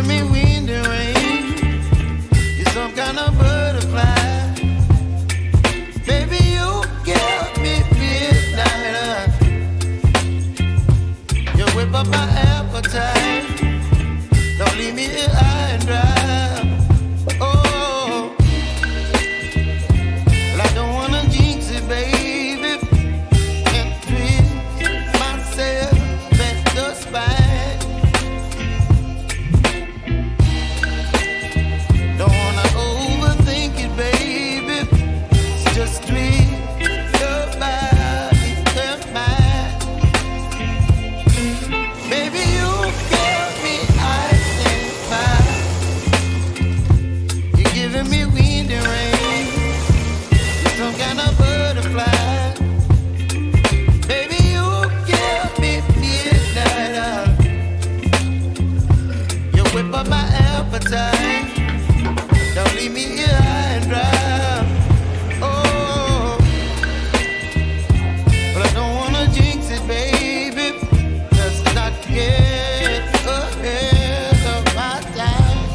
giving me wind and rain. You're some kind of butterfly. Baby, you give me midnight. You whip up my appetite. Don't leave me here high and dry. Oh, well, I don't wanna jinx it, baby, and twist myself at the spine. Don't wanna overthink it, baby. It's just twist your body and mine. Baby, you give me ice and fire. You're giving me wind and rain. You're some kind of butterfly. Baby, you give me midnight. You whip up my appetite. Don't leave me here high and dry. Oh, but I don't wanna jinx it, baby. Let's not get ahead of my time.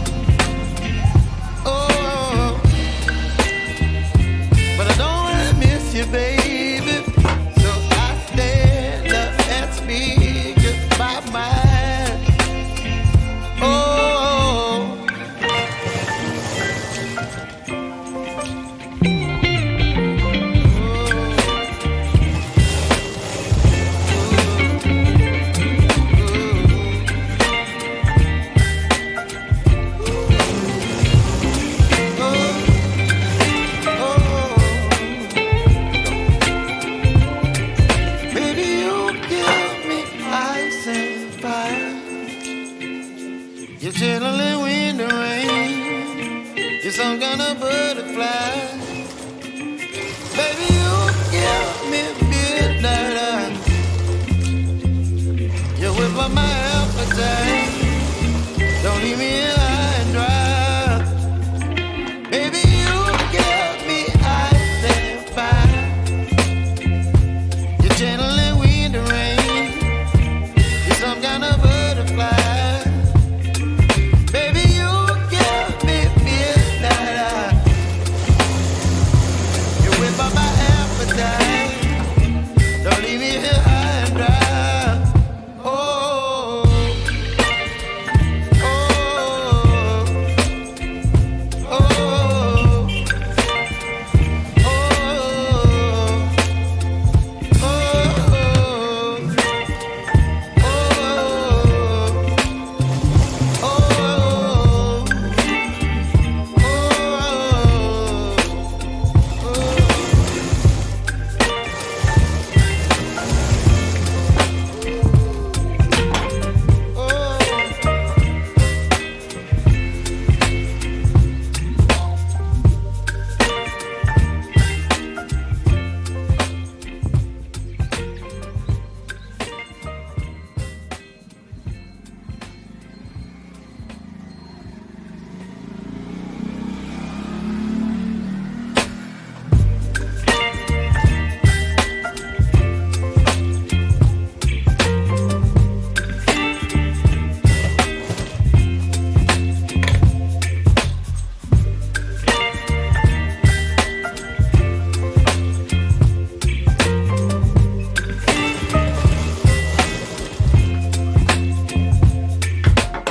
Oh, but I don't wanna miss you, baby. So I stand up and speak just my mind. Oh. Baby, you give me ice and fire. You're chilling wind and rain. You're some kind of butterfly. Baby, you give me midnight. You whip up my appetite. Don't leave me here high and dry. Baby, you give me ice and fire. You're channeling wind and rain. You're some kind of butterfly. Baby, you give me midnight. You whip up my appetite. Don't leave me here high and dry. Oh, oh, oh, oh,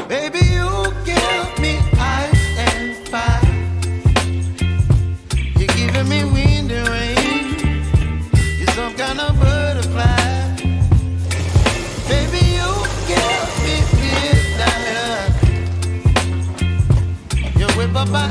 baby, you give me ice and fire. You're giving me wind and rain. You're some kind of butterfly. Baby, you give me midnight. You whip up my